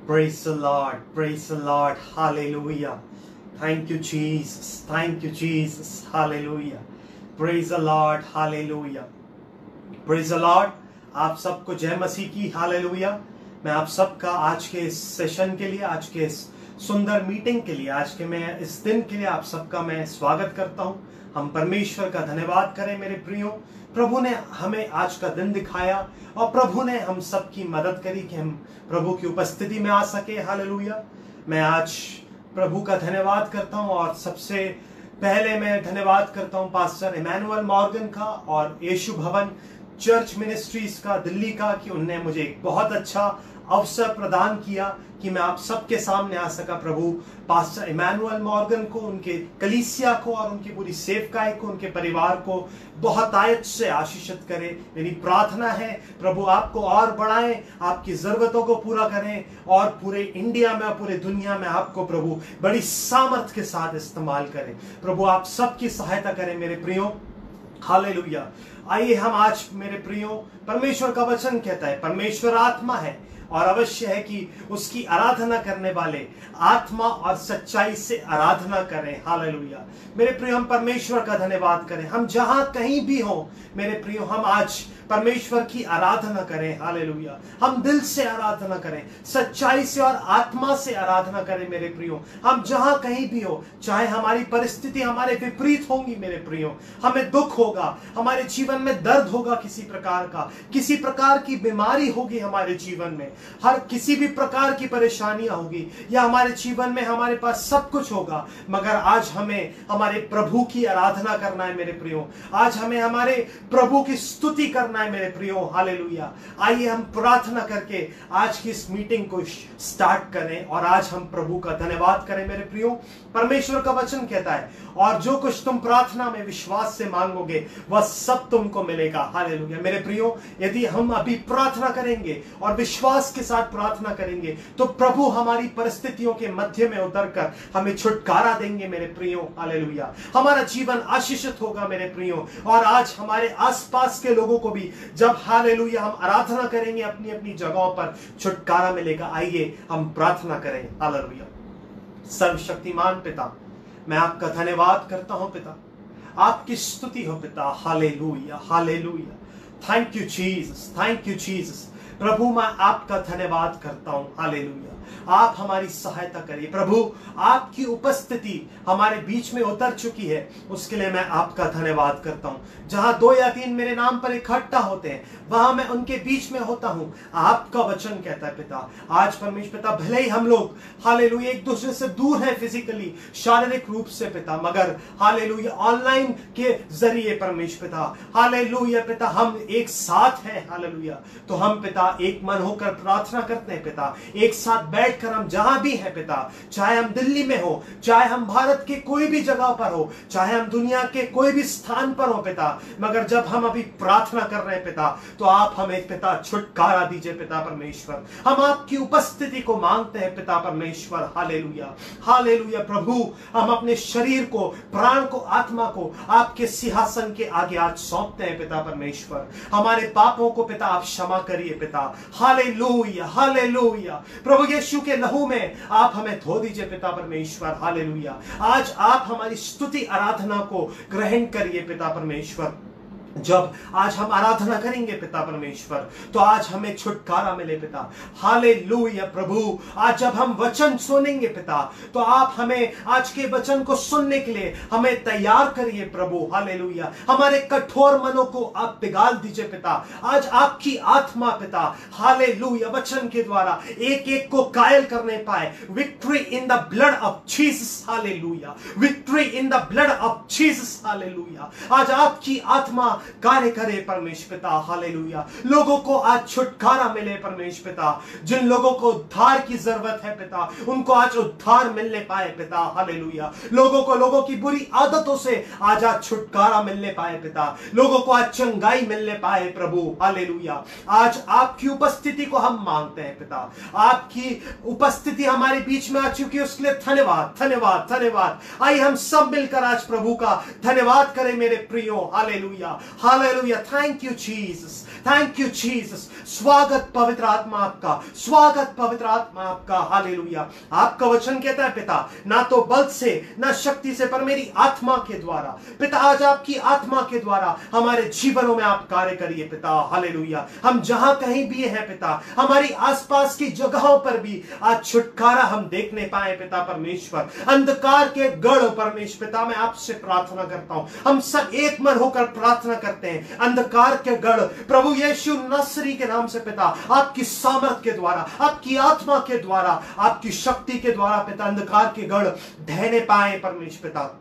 Praise the Lord, praise the Lord, hallelujah. Thank you, Jesus, thank you, Jesus, hallelujah. Praise the Lord, hallelujah. Praise the Lord. आप सबको जय मसीह की, hallelujah. मैं आप सबका आज के इस सेशन के लिए, आज के इस सुंदर मीटिंग के लिए, आज के मैं इस दिन के लिए आप सबका मैं स्वागत करता हूं। हम परमेश्वर का धन्यवाद करें मेरे प्रियो। प्रभु ने हमें आज का दिन दिखाया और प्रभु ने हम सबकी मदद करी कि हम प्रभु की उपस्थिति में आ सके, हालेलुया। मैं आज प्रभु का धन्यवाद करता हूं और सबसे पहले मैं धन्यवाद करता हूं पास्टर इमैनुअल मॉर्गन का और यीशु भवन चर्च मिनिस्ट्रीज का दिल्ली का, कि उनने मुझे एक बहुत अच्छा अवसर प्रदान किया कि मैं आप सबके सामने आ सका। प्रभु पास्टर इमैनुअल मॉर्गन को, उनके कलीसिया को और उनकी पूरी सेवकाई को, उनके परिवार को बहुत आयत से आशीषित करे। मेरी प्रार्थना है प्रभु आपको और बढ़ाएं, आपकी जरूरतों को पूरा करें और पूरे इंडिया में और पूरे दुनिया में आपको प्रभु बड़ी सामर्थ के साथ इस्तेमाल करें। प्रभु आप सबकी सहायता करें मेरे प्रियो, हालेलुया। आइए हम आज मेरे प्रियो, परमेश्वर का वचन कहता है परमेश्वर आत्मा है और अवश्य है कि उसकी आराधना करने वाले आत्मा और सच्चाई से आराधना करें, हालेलुया। मेरे प्रियो, हम परमेश्वर का धन्यवाद करें। हम जहां कहीं भी हो मेरे प्रियो, हम आज परमेश्वर की आराधना करें, हालेलुया। हम दिल से आराधना करें, सच्चाई से और आत्मा से आराधना करें मेरे प्रियो। हम जहां कहीं भी हो, चाहे हमारी परिस्थिति हमारे विपरीत होंगी मेरे प्रियो, हमें दुख होगा, हमारे जीवन में दर्द होगा किसी प्रकार का, किसी प्रकार की बीमारी होगी हमारे जीवन में, हर किसी भी प्रकार की परेशानियां होगी, या हमारे जीवन में हमारे पास सब कुछ होगा, मगर आज हमें हमारे प्रभु की आराधना करना है मेरे प्रियो। आज हमें हमारे प्रभु की स्तुति करना है मेरे प्रियो, हालेलुया। आइए हम प्रार्थना करके आज की इस मीटिंग को स्टार्ट करें और आज हम प्रभु का धन्यवाद करें मेरे प्रियो। परमेश्वर का वचन कहता है, और जो कुछ तुम प्रार्थना में विश्वास से मांगोगे वह सब तुमको मिलेगा, हालेलुया। मेरे प्रियो, यदि हम अभी प्रार्थना करेंगे और विश्वास के साथ प्रार्थना करेंगे तो प्रभु हमारी परिस्थितियों के मध्य में उतरकर हमें छुटकारा देंगे मेरे प्रियो, हालेलुया। हमारा जीवन आशीषित होगा मेरे प्रियो, और आज हमारे आसपास के लोगों को भी जब हालेलुया हम आराधना करेंगे अपनी अपनी जगहों पर छुटकारा मिलेगा। आइए हम प्रार्थना करें, हालेलुया। सर्वशक्तिमान पिता, मैं आपका धन्यवाद करता हूं पिता, आपकी स्तुति हो पिता, hallelujah hallelujah. Thank you Jesus, thank you Jesus. प्रभु मैं आपका धन्यवाद करता हूं, हालेलुया। आप हमारी सहायता करिए प्रभु, आपकी उपस्थिति हमारे बीच में उतर चुकी है, उसके लिए मैं आपका धन्यवाद करता हूं। जहां 2 या 3 मेरे नाम पर इकट्ठा होते हैं वहां मैं उनके बीच में होता हूं, आपका वचन कहता है पिता। आज परमेश्वर पिता, भले ही हम लोग हालेलुया एक दूसरे से दूर हैं फिजिकली, शारीरिक रूप से पिता, मगर हालेलुया ऑनलाइन के जरिए परमेश्वर पिता, हालेलुया पिता, हम एक साथ हैं, हालेलुया। तो हम पिता एक मन होकर प्रार्थना करते हैं पिता, एक साथ बैठकर हम जहां भी हैं पिता, चाहे हम दिल्ली में हो, चाहे हम भारत के कोई भी जगह पर हो, चाहे हम दुनिया के कोई भी स्थान पर हो पिता, मगर जब हम अभी प्रार्थना कर रहे हैं पिता, तो आप हमें पिता छुटकारा दीजिए पिता परमेश्वर। हम आपकी उपस्थिति को मांगते हैं पिता परमेश्वर, हालेलुया हालेलुया। प्रभु हम अपने शरीर को, प्राण को, आत्मा को आपके सिंहासन के आगे आज सौंपते हैं पिता परमेश्वर। हमारे पापों को पिता आप क्षमा करिए पिता, हालेलुया हालेलुया। प्रभु यीशु के लहू में आप हमें धो दीजिए पिता परमेश्वर, हालेलुया। आज आप हमारी स्तुति आराधना को ग्रहण करिए पिता परमेश्वर। जब आज हम आराधना करेंगे पिता परमेश्वर, तो आज हमें छुटकारा मिले पिता, हालेलुया। प्रभु आज जब हम वचन सुनेंगे पिता, तो आप हमें आज के वचन को सुनने के लिए हमें तैयार करिए प्रभु, हालेलुया। हमारे कठोर मनों को आप पिघाल दीजिए पिता। आज आपकी आत्मा पिता, हालेलुया, वचन के द्वारा एक एक को कायल करने पाए। Victory in the blood of Jesus, hallelujah. Victory in the blood of Jesus, hallelujah. आज आपकी आत्मा कार्य करे परमेश्वर पिता, हालेलुया। लोगों को आज छुटकारा मिले परमेश्वर पिता। जिन लोगों को उद्धार की जरूरत है पिता, उनको आज उद्धार मिलने पाए पिता, हालेलुया। लोगों को लोगों की बुरी आदतों से आज छुटकारा मिलने पाए पिता। लोगों को आज चंगाई मिलने पाए प्रभु, हालेलुया। आज आपकी उपस्थिति को हम मांगते हैं पिता। आपकी उपस्थिति हमारे बीच में आ चुकी है, उसके लिए धन्यवाद धन्यवाद धन्यवाद। आइए हम सब मिलकर आज प्रभु का धन्यवाद करें मेरे प्रियो, hallelujah hallelujah, thank you Jesus, thank you Jesus. स्वागत पवित्र आत्मा आपका, स्वागत पवित्र आत्मा आपका। हालेलुया। आपका वचन कहता है पिता, ना तो बल से ना शक्ति से पर मेरी आत्मा के द्वारा। पिता आज आपकी आत्मा के द्वारा हमारे जीवनों में आप कार्य करिए पिता। हालेलुया। हम जहां कहीं भी हैं पिता, हमारी आसपास की जगहों पर भी आज छुटकारा हम देखने पाए पिता परमेश्वर। अंधकार के गढ़ परमेश्वर पिता, मैं आपसे प्रार्थना करता हूं, हम सब एक मन होकर प्रार्थना करते हैं। अंधकार के गढ़ प्रभु यीशु नासरी के नाम से पिता, आपकी सामर्थ के द्वारा, आपकी आत्मा के द्वारा, आपकी शक्ति के द्वारा पिता, अंधकार के गढ़ ढहने पाए परमेश्वर पिता।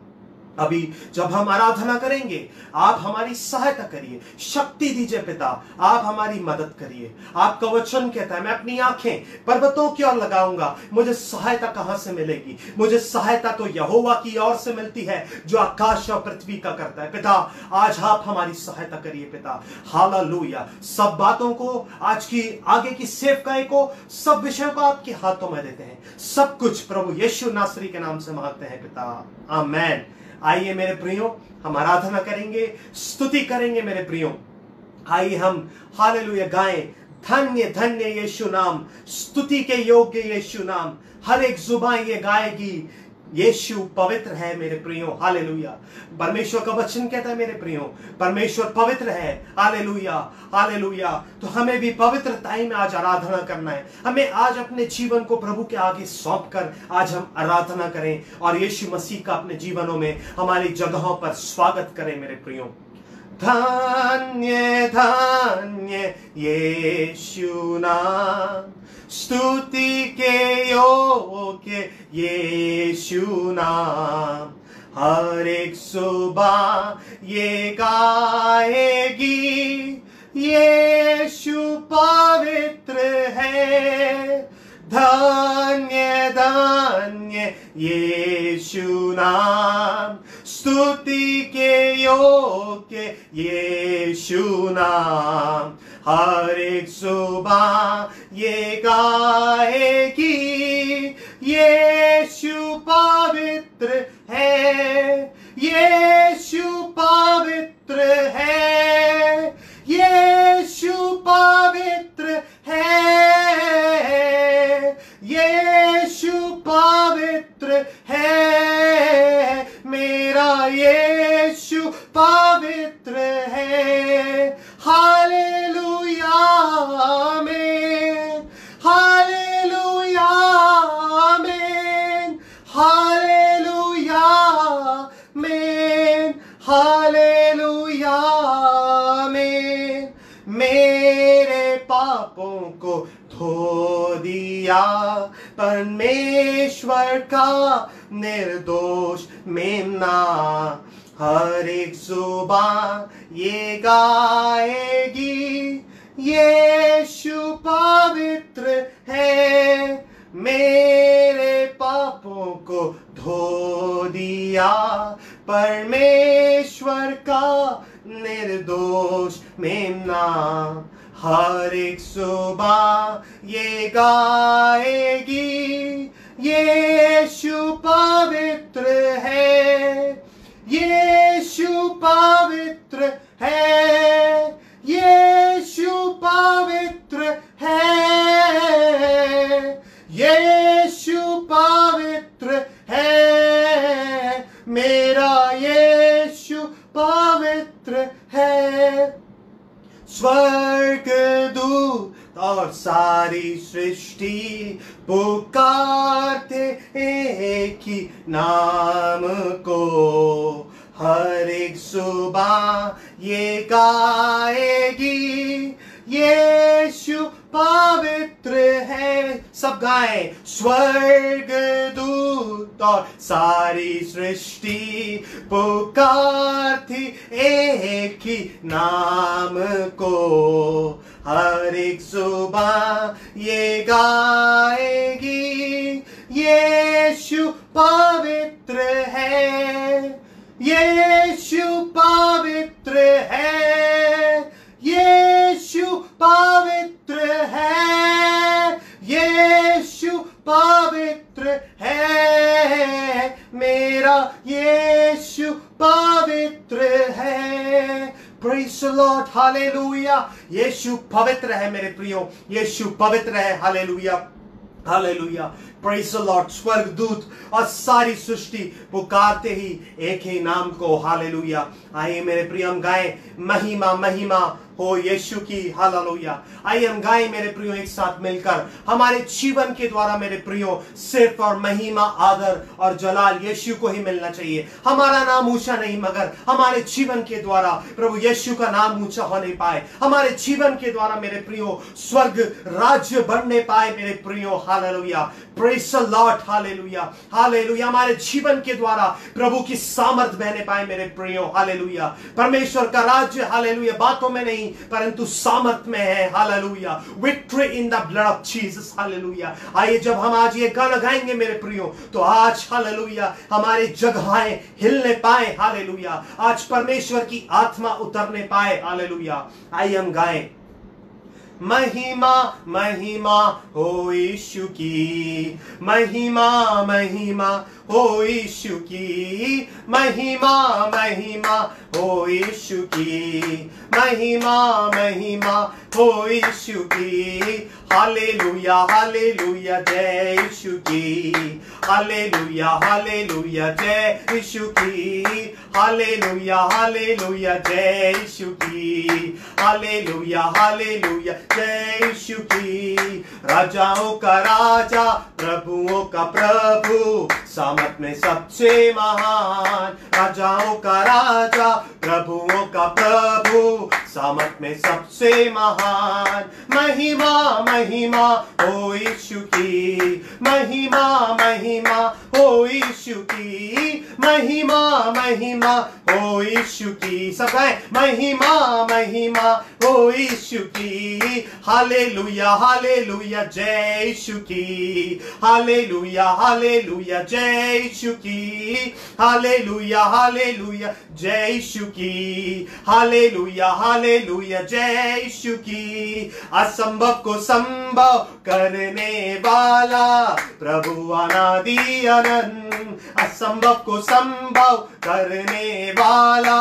अभी जब हम आराधना करेंगे, आप हमारी सहायता करिए, शक्ति दीजिए पिता, आप हमारी मदद करिए। आपका वचन कहता है, मैं अपनी आंखें पर्वतों की ओर लगाऊंगा, मुझे सहायता कहां से मिलेगी? मुझे सहायता तो यहोवा की ओर से मिलती है जो आकाश और पृथ्वी का करता है। पिता आज आप हमारी सहायता करिए पिता। हालेलुया। सब बातों को, आज की आगे की सेवकाई को, सब विषयों को आपके हाथों में देते हैं। सब कुछ प्रभु यीशु नासरी के नाम से मांगते हैं पिता, आमेन। आइए मेरे प्रियो, हम आराधना करेंगे, स्तुति करेंगे मेरे प्रियो। आइए हम हालेलुया गाएं, धन्य धन्य यीशु नाम, स्तुति के योग्य यीशु नाम। हर एक जुबान ये गाएगी, यीशु पवित्र है मेरे प्रियो। हालेलुया। परमेश्वर का वचन कहता है मेरे प्रियो, परमेश्वर पवित्र है। Hallelujah, hallelujah. तो हमें भी पवित्रताई में आज आराधना करना है। हमें आज अपने जीवन को प्रभु के आगे सौंप कर आज हम आराधना करें और यीशु मसीह का अपने जीवनों में हमारी जगहों पर स्वागत करें मेरे प्रियो। धन्य धन्य यीशु नाम, स्तुति के योग्य यीशु नाम। हर एक सुबह ये गाएगी, यीशु पवित्र है। धन्य धन्य यीशु नाम, स्तुति के योग्य यीशु नाम। हर एक सुबह ये गाएगी, यीशु पवित्र है, यीशु पवित्र है, यीशु पवित्र है, यीशु पवित्र है, मेरा यीशु पवित्र है। हालेलुया, आमीन, हालेलुया, आमीन, हालेलुया, आमीन, हालेलुया, आमीन। मेरे पापों को धो दिया परमेश्वर का निर्दोष मेमना। हर एक जुबान ये गाएगी, यीशु पवित्र है। मेरे पापों को धो दिया परमेश्वर का निर्दोष मेमना। हर एक सुबह ये गाएगी, यीशु पवित्र है, यीशु पवित्र है, यीशु पवित्र है, यीशु पवित्र है, मेरा यीशु पवित्र है। स्वर्ग दूत और सारी सृष्टि पुकारते एक ही नाम को। हर एक सुबह ये गाएगी, यीशु पवित्र है। सब गाएं, स्वर्ग दूत और सारी सृष्टि पुकारती एक ही नाम को। हर एक सुबह ये गाएगी, यीशु पवित्र है, यीशु पवित्र है, यीशु पवित्र है, यीशु पवित्र है, मेरा यीशु पवित्र है। Praise praise the Lord, hallelujah. यीशु पवित्र है मेरे प्रियो, यीशु पवित्र है, hallelujah hallelujah, praise the Lord. स्वर्गदूत और सारी सृष्टि पुकारते ही एक ही नाम को, हालेलुया। आइए मेरे प्रिय हम गाएं, महिमा महिमा हो यीशु की, हालेलुया। आइए हम गाएं मेरे प्रियो एक साथ मिलकर। हमारे जीवन के द्वारा मेरे प्रियो सिर्फ और महिमा, आदर और जलाल यीशु को ही मिलना चाहिए। हमारा नाम ऊंचा नहीं, मगर हमारे जीवन के द्वारा प्रभु यीशु का नाम ऊंचा हो नहीं पाए। हमारे जीवन के द्वारा मेरे प्रियो स्वर्ग राज्य बढ़ने पाए मेरे प्रियो, hallelujah. Praise the Lord, hallelujah hallelujah. हमारे जीवन के द्वारा प्रभु की सामर्थ बहने पाए मेरे प्रियो, हालेलुया। परमेश्वर का राज्य, हालेलुया, बातों में नहीं परंतु सामर्थ में है, hallelujah. Victory in the blood of Jesus, hallelujah. आइए जब हम आज ये गाना गाएंगे मेरे प्रियो, तो आज हालेलुया हमारी जगहें हिलने पाए, हालेलुया। आज परमेश्वर की आत्मा उतरने पाए, हालेलुया। आइए हम गाएं, महिमा महिमा हो यीशु की, महिमा महिमा हो यीशु की, महिमा महिमा हो यीशु की, महिमा महिमा हो यीशु की, हालेलुया हालेलुया जय यीशु की, हालेलुया हालेलुया जय यीशु की, हालेलुया हालेलुया जय यीशु की, हालेलुया हालेलुया जय यीशु की। राजाओं का राजा, प्रभुओं का प्रभु, सामर्थ में सबसे महान। राजाओं का राजा, प्रभुओं का प्रभु, सामर्थ में सबसे महान। महिमा महिमा हो यीशु की, महिमा महिमा हो यीशु की, महिमा महिमा हो यीशु की। सब गाएं, महिमा महिमा हो यीशु की, हालेलुया हालेलुया जय यीशु की, हालेलुया हालेलुया जय यीशु की, हालेलुया हालेलुया जय यीशु की, हालेलुया हालेलुया जय यीशु की। असंभव को संभव करने वाला प्रभु अनादि अनंत, असंभव को संभव करने वाला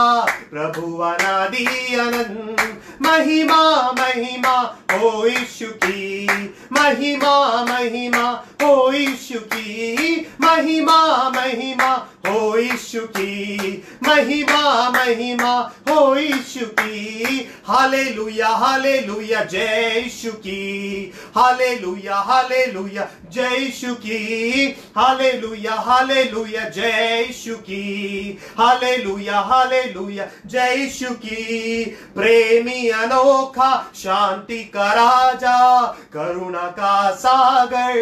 प्रभु अनादि अनंत। महिमा महिमा हो यीशु की, महिमा महिमा हो यीशु की, महिमा महिमा हो यीशु की, महिमा महिमा हो यीशु की। हालेलुया हालेलुया जय यीशु की, हालेलुया हालेलुया जय यीशु की, हालेलुया हालेलुया जय यीशु की, हालेलुया हालेलुया जय यीशु की। प्रेमी अनोखा, शांति का राजा, करुणा का सागर,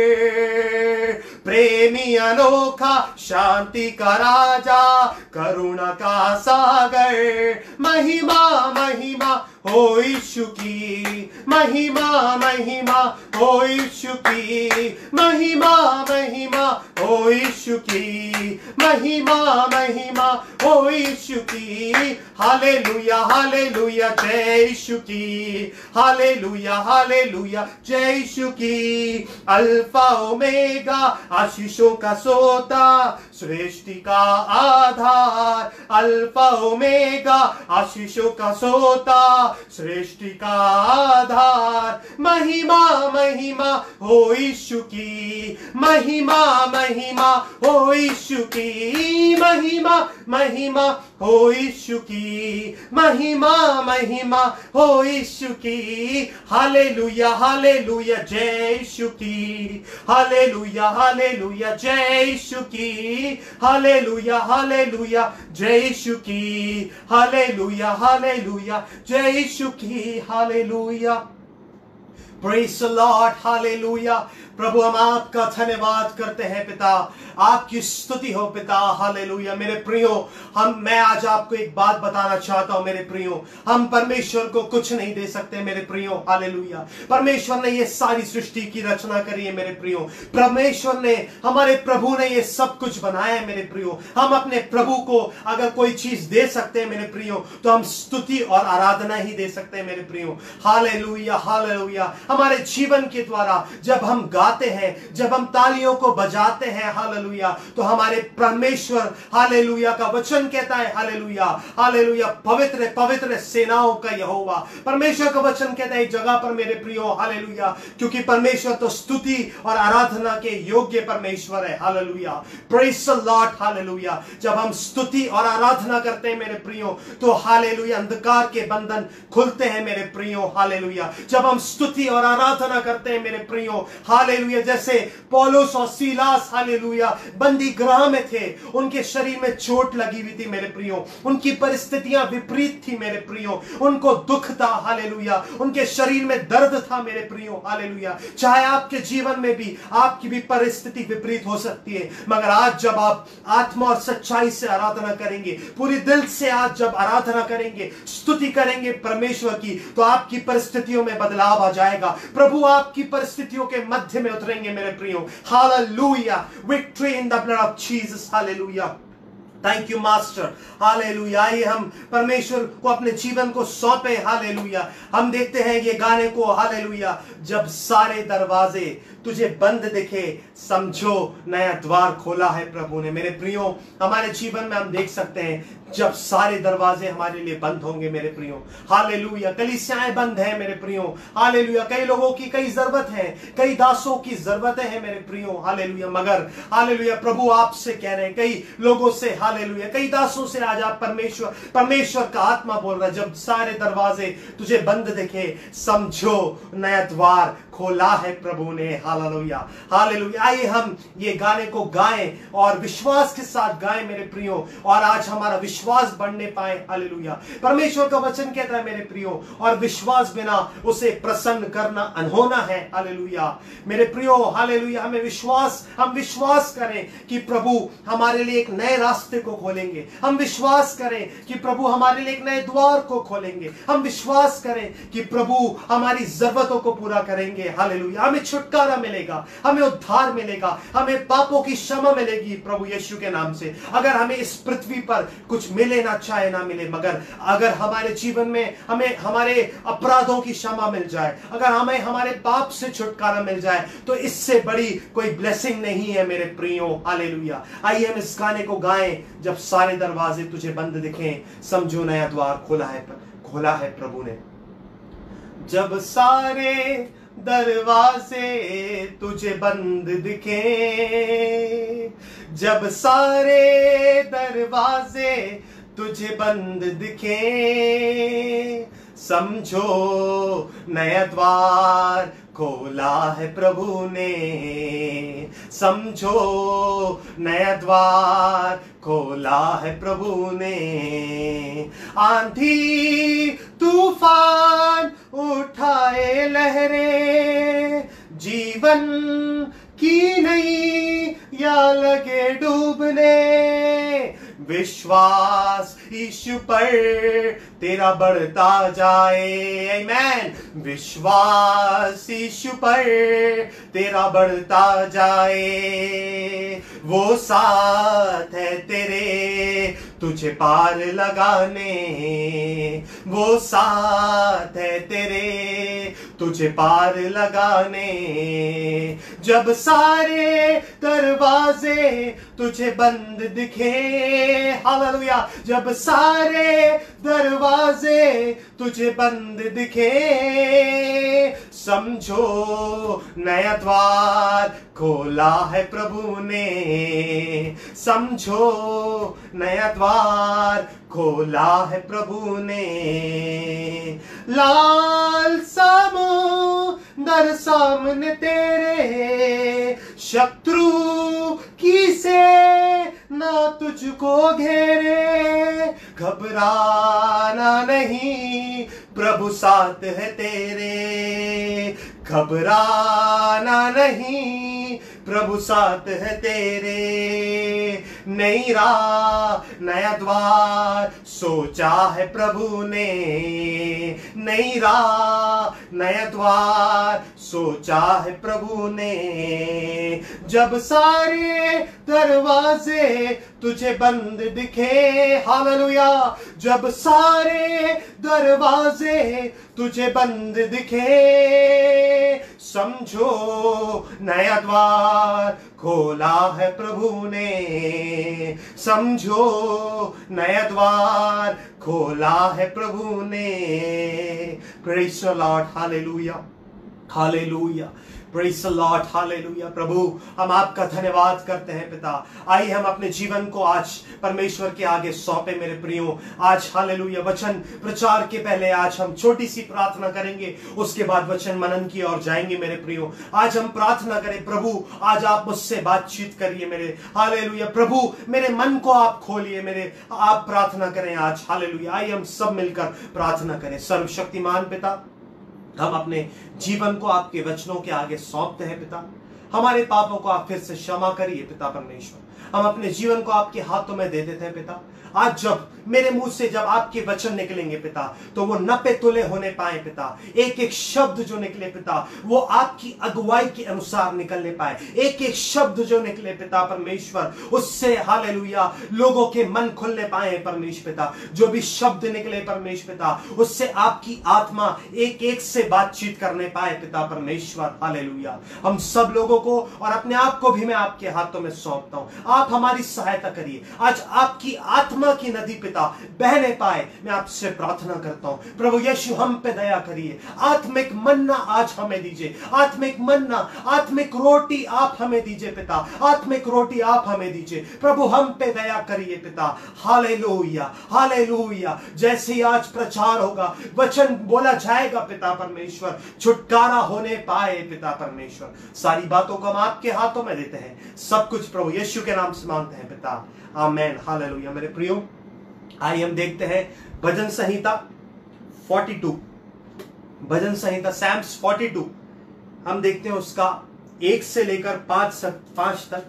प्रेमी अनोखा, शांति का राजा, करुणा का सागर। महिमा महिमा हो यीशु की, महिमा महिमा हो यीशु की, महिमा महिमा हो यीशु की, महिमा महिमा हो यीशु की। हालेलुया हालेलुया जय यीशु की, हालेलुया हालेलुया जय यीशु की। अल्फा ओमेगा, आशीषों का सोता, सृष्टि का आधार, अल्फा ओमेगा, आशीषों का सोता, सृष्टि का आधार। महिमा महिमा हो यीशु की, महिमा महिमा हो यीशु की, महिमा महिमा हो यीशु की, महिमा महिमा हो यीशु की। हालेलुया हालेलुया जय यीशु की, हालेलुया हालेलुया जय यीशु की, हालेलुया हालेलुया जय यीशु की, हालेलुया हालेलुया जय यीशु की। Hallelujah, praise the Lord, hallelujah. प्रभु हम आपका धन्यवाद करते हैं पिता, आपकी स्तुति हो पिता, हालेलुया। मेरे प्रियो, मैं आज आपको एक बात बताना चाहता हूं मेरे प्रियो, हम परमेश्वर को कुछ नहीं दे सकते मेरे प्रियो, हालेलुया। परमेश्वर ने ये सारी सृष्टि की रचना करी है मेरे प्रियो, परमेश्वर ने, हमारे प्रभु ने ये सब कुछ बनाया है मेरे प्रियो। हम अपने प्रभु को अगर कोई चीज दे सकते हैं मेरे प्रियो, तो हम स्तुति और आराधना ही दे सकते हैं मेरे प्रियो, हालेलुया हालेलुया। हमारे जीवन के द्वारा जब हम गाते हैं, जब हम तालियों को बजाते हैं, हालेलुया, तो हमारे परमेश्वर हालेलुया का वचन कहता है, हालेलुया हालेलुया, पवित्र पवित्र सेनाओं का यहोवा। परमेश्वर का वचन कहता है एक जगह पर मेरे प्रियो, हालेलुया, क्योंकि परमेश्वर तो स्तुति और आराधना के योग्य परमेश्वर है, hallelujah, praise the Lord, hallelujah. जब हम स्तुति और आराधना करते हैं मेरे प्रियो, तो हालेलुया अंधकार के बंधन खुलते हैं मेरे प्रियो, हालेलुया। जब हम स्तुति और आराधना करते हैं मेरे प्रियो, हालेलुया, जैसे पौलुस और सीलास हालेलुया बंदी गृह में थे, उनके शरीर में चोट लगी हुई थी मेरे प्रियो, उनकी परिस्थितियां विपरीत थी मेरे प्रियो, उनको दुख था, हालेलुया, उनके शरीर में दर्द था मेरे प्रियो, हालेलुया। चाहे आपके जीवन में भी आपकी भी परिस्थिति विपरीत हो सकती है, मगर आज जब आप आत्मा और सच्चाई से आराधना करेंगे, पूरी दिल से आज जब आराधना करेंगे, स्तुति करेंगे परमेश्वर की, तो आपकी परिस्थितियों में बदलाव आ जाएगा। प्रभु आपकी परिस्थितियों के मध्य में उतरेंगे मेरे प्रियो, hallelujah. Victory in the blood of Jesus, hallelujah. Thank you master, hallelujah. आइए हम परमेश्वर को अपने जीवन को सौंपे, हालेलुया। हम देखते हैं ये गाने को, हालेलुया, जब सारे दरवाजे तुझे बंद दिखे, समझो नया द्वार खोला है प्रभु ने। मेरे प्रियो, हमारे जीवन में हम देख सकते हैं जब सारे दरवाजे हमारे लिए बंद होंगे मेरे प्रियो, हालेलुया। कलीसियाएं बंद हैं मेरे प्रियो, हालेलुया। कई लोगों की कई जरूरत है, कई दासों की जरूरतें हैं मेरे प्रियो, हालेलुया। मगर हालेलुया प्रभु आपसे कह रहे हैं, कई लोगों से, हालेलुया, कई दासों से आज आप परमेश्वर का आत्मा बोल रहा है, जब सारे दरवाजे तुझे बंद दिखे, समझो नया द्वार खोला है प्रभु ने, हालेलुया हालेलुया। आइए हम ये गाने को गाएं और विश्वास के साथ गाएं मेरे प्रियो, और आज हमारा विश्वास बढ़ने पाए, हालेलुया। परमेश्वर का वचन कहता है मेरे प्रियो, और विश्वास बिना उसे प्रसन्न करना अनहोना है, हालेलुया। मेरे प्रियो, हालेलुया, हम विश्वास करें कि प्रभु हमारे लिए एक नए रास्ते को खोलेंगे, हम विश्वास करें कि प्रभु हमारे लिए एक नए द्वार को खोलेंगे, हम विश्वास करें कि प्रभु हमारी जरूरतों को पूरा करेंगे, हालेलुया। हमें छुटकारा मिलेगा, हमें उद्धार मिलेगा, हमें पापों की क्षमा मिलेगी प्रभु यीशु के नाम से। अगर हमें इस पृथ्वी पर कुछ मिले ना, चाहे ना मिले, मगर अगर हमारे जीवन में हमें हमारे अपराधों की क्षमा मिल जाए, अगर हमें हमारे पाप से छुटकारा मिल जाए, तो इससे बड़ी कोई ब्लेसिंग नहीं है मेरे प्रियो, हालेलुया। आइए हम इस गाने को गाएं, जब सारे दरवाजे तुझे बंद दिखें, समझो नया द्वार खोला है प्रभु ने। जब सारे दरवाजे तुझे बंद दिखे, जब सारे दरवाजे तुझे बंद दिखे, समझो नया द्वार खोला है प्रभु ने, समझो नया द्वार खोला है प्रभु ने। आंधी तूफान उठाए लहरें, जीवन की नहीं या लगे डूबने, विश्वास यीशु पर तेरा बढ़ता जाए, आमीन। विश्वास यीशु पर तेरा बढ़ता जाए, वो साथ है तेरे तुझे पार लगाने, वो साथ है तेरे तुझे पार लगाने। जब सारे दरवाजे तुझे बंद दिखे, हालेलुया, जब सारे दरवाजे तुझे बंद दिखे, समझो नया द्वार खोला है प्रभु ने, समझो नया द्वार खोला है प्रभु ने। लाल समुंदर सामने तेरे, शत्रु की से ना तुझको घेरे, घबराना नहीं प्रभु साथ है तेरे, घबराना नहीं प्रभु साथ है तेरे। नई राह नया द्वार सोचा है प्रभु ने, नई राह नया द्वार सोचा है प्रभु ने। जब सारे दरवाजे तुझे बंद दिखे, हालेलुया, जब सारे दरवाजे तुझे बंद दिखे, समझो नया द्वार खोला है प्रभु ने। समझो नया द्वार खोला है प्रभु ने। Praise the Lord, hallelujah, hallelujah, praise the Lord, hallelujah. प्रभु हम आपका धन्यवाद करते हैं पिता। आइए हम अपने जीवन को आज परमेश्वर के आगे सौंपे मेरे प्रियो। आज हालेलुया वचन प्रचार के पहले आज हम छोटी सी प्रार्थना करेंगे, उसके बाद वचन मनन की ओर जाएंगे मेरे प्रियो। आज हम प्रार्थना करें, प्रभु आज आप मुझसे बातचीत करिए मेरे, हालेलुया। प्रभु मेरे मन को आप खोलिए मेरे, आप प्रार्थना करें आज, हालेलुया। आइए हम सब मिलकर प्रार्थना करें। सर्वशक्तिमान पिता, हम अपने जीवन को आपके वचनों के आगे सौंपते हैं पिता। हमारे पापों को आप फिर से क्षमा करिए पिता परमेश्वर। हम अपने जीवन को आपके हाथों में दे देते हैं पिता। आज जब मेरे मुंह से जब आपके वचन निकलेंगे पिता, तो वो नपे तुले होने पाए पिता। एक एक शब्द जो निकले पिता, वो आपकी अगुवाई के अनुसार निकलने पाए। एक एक शब्द जो निकले पिता परमेश्वर, उससे हालेलुया लोगों के मन खुलने पाए परमेश्वर पिता। जो भी शब्द निकले परमेश्वर पिता, उससे आपकी आत्मा एक एक से बातचीत करने पाए पिता परमेश्वर, हालेलुया। हम सब लोगों को और अपने आप को भी मैं आपके हाथों में सौंपता हूं। आप हमारी सहायता करिए। आज आपकी आत्मा की नदी पिता बहने पाए, मैं आपसे प्रार्थना करता हूं। प्रभु यीशु हम पे दया करिए। आत्मिक मन्ना आज हमें दीजिए। आत्मिक मन्ना, आत्मिक रोटी आप हमें दीजिए पिता। आत्मिक रोटी आप हमें दीजिए प्रभु, हम पे दया करिए पिता। Hallelujah, hallelujah. जैसे ही आज प्रचार होगा, वचन बोला जाएगा पिता परमेश्वर, छुटकारा होने पाए पिता परमेश्वर। सारी बातों को हम आपके हाथों में देते हैं। सब कुछ प्रभु यीशु के नाम से मांगते हैं पिता, आमेन, हालेलुया। मेरे प्रियो, आइए हम देखते हैं भजन संहिता 42, भजन संहिता सैम्स 42। हम देखते हैं उसका 1 से लेकर 5 तक।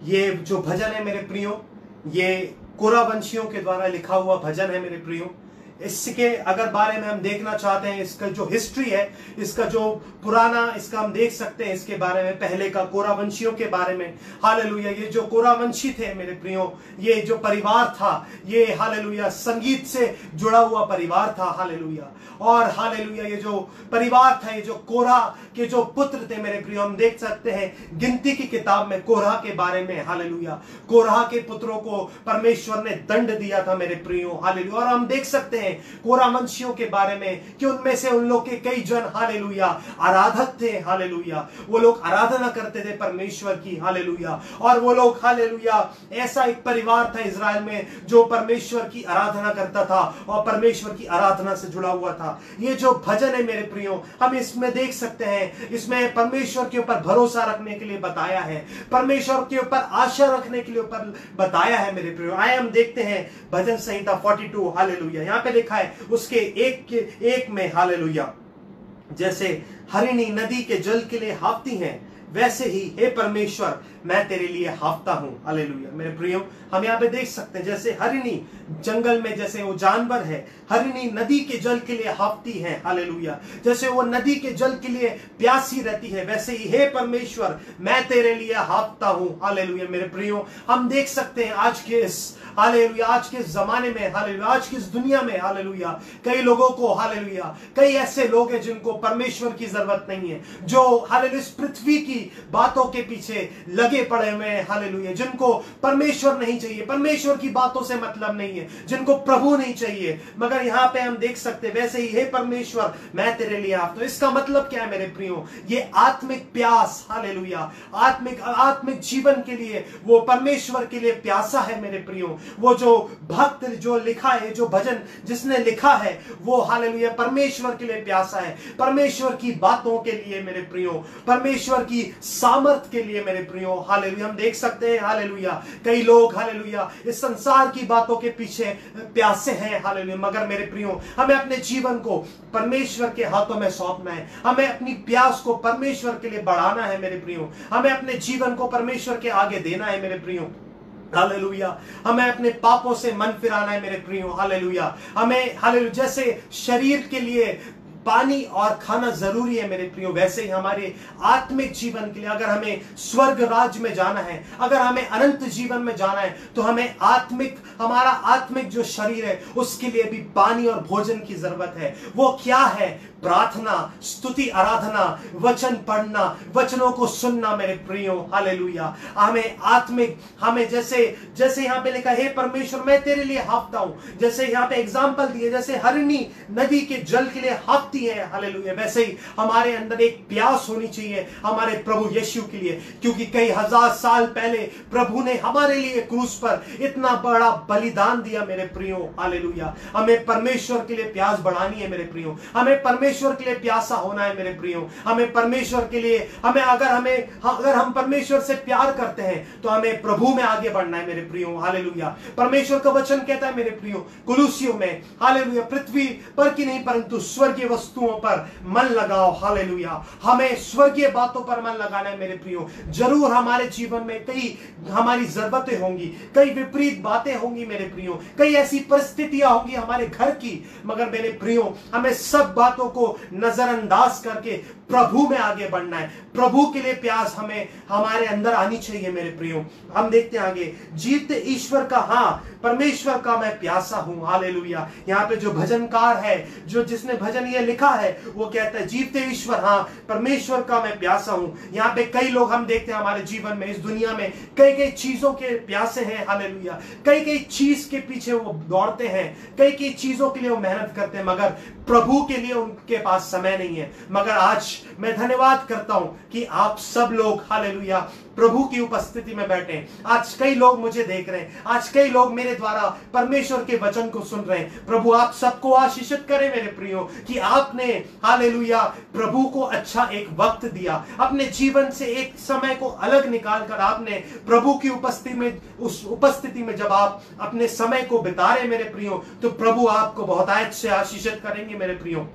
ये जो भजन है मेरे प्रियो, ये कोरावंशियों के द्वारा लिखा हुआ भजन है मेरे प्रियो। इसके अगर बारे में हम देखना चाहते हैं, इसका जो हिस्ट्री है, इसका जो पुराना, इसका हम देख सकते हैं इसके बारे में, पहले का कोरावंशियों के बारे में, हालेलुया। ये जो कोरावंशी थे मेरे प्रियो, ये जो परिवार था, ये हालेलुया संगीत से जुड़ा हुआ परिवार था, हालेलुया। और हालेलुया ये जो परिवार था, ये जो कोरा के जो पुत्र थे मेरे प्रियो, हम देख सकते हैं गिनती की किताब में कोरह के बारे में, हालेलुया। कोरह के पुत्रों को परमेश्वर ने दंड दिया था मेरे प्रियो, हालेलुया। और हम देख सकते हैं कोरावंशियों के बारे में कि उनमें से उन लोग के कई जन हालेलुया आराधक थे, हालेलुया। वो लोग आराधना करते थे परमेश्वर की, हालेलुया। और वो लोग हालेलुया, ऐसा एक परिवार था इजराइल में जो परमेश्वर की आराधना करता था और परमेश्वर की आराधना से जुड़ा हुआ था। ये जो भजन है मेरे प्रियो, हम इसमें देख सकते हैं, इसमें परमेश्वर के ऊपर भरोसा रखने के लिए बताया है, परमेश्वर के ऊपर आशा रखने के लिए ऊपर बताया है मेरे प्रियो। आए हम देखते हैं भजन संहिता 42, हालेलुया। यहाँ पे लिखा है उसके एक में, हालेलुया, जैसे हरिणी नदी के जल के लिए हाफती हैं, वैसे ही हे परमेश्वर मैं तेरे लिए हाफता हूं, हालेलुया। मेरे प्रियो, हम यहाँ पे देख सकते हैं जैसे हरिणी जंगल में, जैसे वो जानवर है, हरिणी नदी के जल के लिए हाफती है, हालेलुया। जैसे वो नदी के जल के लिए प्यासी रहती है, वैसे ही हे परमेश्वर मैं तेरे लिए हाफता हूं, हालेलुया। मेरे प्रियो, हम देख सकते हैं आज के इस, हालेलुया, आज के जमाने में, हालेलुया, आज की इस दुनिया में, हालेलुया, कई लोगों को, हालेलुया, कई ऐसे लोग हैं जिनको परमेश्वर की जरूरत नहीं है, जो हालेलुया इस पृथ्वी की बातों के पीछे लगे पड़े हुए हैं, हालेलुया, जिनको परमेश्वर नहीं चाहिए, परमेश्वर की बातों से मतलब नहीं है, जिनको प्रभु नहीं चाहिए। मगर यहाँ पे हम देख सकते, वैसे ही हे परमेश्वर मैं तेरे लिए हाफता हूं। इसका मतलब क्या है मेरे प्रियो? ये आत्मिक प्यास, हालेलुया, आत्मिक जीवन के लिए, वो परमेश्वर के लिए प्यासा है मेरे प्रियो। वो जो भक्त जो लिखा है, जो भजन जिसने लिखा है, वो हालेलुया परमेश्वर के लिए प्यासा है, परमेश्वर की बातों के लिए मेरे प्रियो, परमेश्वर की सामर्थ के लिए मेरे प्रियो, हालेलुया। हम देख सकते हैं, हालेलुया, कई लोग, हालेलुया, इस संसार की बातों के पीछे प्यासे हैं, हालेलुया। मगर मेरे प्रियो, हमें अपने जीवन को परमेश्वर के हाथों में सौंपना है, हमें अपनी प्यास को परमेश्वर के लिए बढ़ाना है मेरे प्रियो, हमें अपने जीवन को परमेश्वर के आगे देना है मेरे प्रियो, हालेलुया। हमें अपने पापों से मन फिराना है मेरे प्रियो, हालेलुया। हमें, हालेलुया, जैसे शरीर के लिए पानी और खाना जरूरी है मेरे प्रियो, वैसे ही हमारे आत्मिक जीवन के लिए अगर हमें स्वर्ग राज्य में जाना है, अगर हमें अनंत जीवन में जाना है, तो हमें हमारा आत्मिक जो शरीर है उसके लिए भी पानी और भोजन की जरूरत है। वो क्या है? प्रार्थना, स्तुति, आराधना, वचन पढ़ना, वचनों को सुनना मेरे प्रियो। हालेलुया। हमें जैसे यहाँ पे लिखा है, हे परमेश्वर मैं तेरे लिए हाँफता हूं, जैसे यहाँ पे एग्जाम्पल दिए, जैसे हरिणी नदी के जल के लिए हाँफती है, हालेलुया, वैसे ही हमारे अंदर एक प्यास होनी चाहिए हमारे प्रभु यीशु के लिए, क्योंकि कई हजार साल पहले प्रभु ने हमारे लिए क्रूस पर इतना बड़ा बलिदान दिया मेरे प्रियो। हालेलुया। हमें परमेश्वर के लिए प्यास बढ़ानी है मेरे प्रियो, हमें परमेश्वर के लिए प्यासा होना है मेरे प्रियो, हमें परमेश्वर के लिए अगर हम परमेश्वर से प्यार करते हैं तो हमें प्रभु में आगे बढ़ना है मेरे प्रियो। हालेलुया। परमेश्वर का वचन कहता है मेरे प्रियो कुलुसियों में, हालेलुया, पृथ्वी पर की नहीं परंतु स्वर्गीय वस्तुओं पर मन लगाओ। हालेलुया। हमें स्वर्गीय बातों पर मन लगाना है मेरे प्रियो। जरूर हमारे जीवन में कई हमारी जरूरतें होंगी, कई विपरीत बातें होंगी मेरे प्रियो, कई ऐसी परिस्थितियां होंगी हमारे घर की, मगर मेरे प्रियो हमें सब बातों को नजरअंदाज करके प्रभु में आगे बढ़ना है। प्रभु के लिए प्यास हमें हमारे अंदर आनी चाहिए मेरे प्रियो। हम देखते हैं आगे, जीवते ईश्वर का, हाँ परमेश्वर का मैं प्यासा हूं। हालेलुया। यहाँ पे जो भजनकार है, जिसने भजन ये लिखा है, वो कहता है जीवते ईश्वर, हाँ परमेश्वर का मैं प्यासा हूं। यहाँ पे कई लोग हम देखते हैं हमारे जीवन में, इस दुनिया में कई चीजों के प्यासे हैं। हालेलुया। कई चीज के पीछे वो दौड़ते हैं, कई चीजों के लिए वो मेहनत करते हैं, मगर प्रभु के लिए उनके पास समय नहीं है। मगर आज मैं धन्यवाद करता हूं कि आप सब लोग, हालेलुया, प्रभु की उपस्थिति में बैठे। आज कई लोग मुझे देख रहे हैं, आज कई लोग मेरे द्वारा परमेश्वर के वचन को सुन रहे हैं। प्रभु आप सबको आशीषित करे मेरे प्रियो, कि आपने, हालेलुया, प्रभु को अच्छा एक वक्त दिया, अपने जीवन से एक समय को अलग निकालकर आपने प्रभु की उपस्थिति में जब आप अपने समय को बिता रहे मेरे प्रियो, तो प्रभु आपको बहुत आयत से आशीषित करेंगे मेरे प्रियो।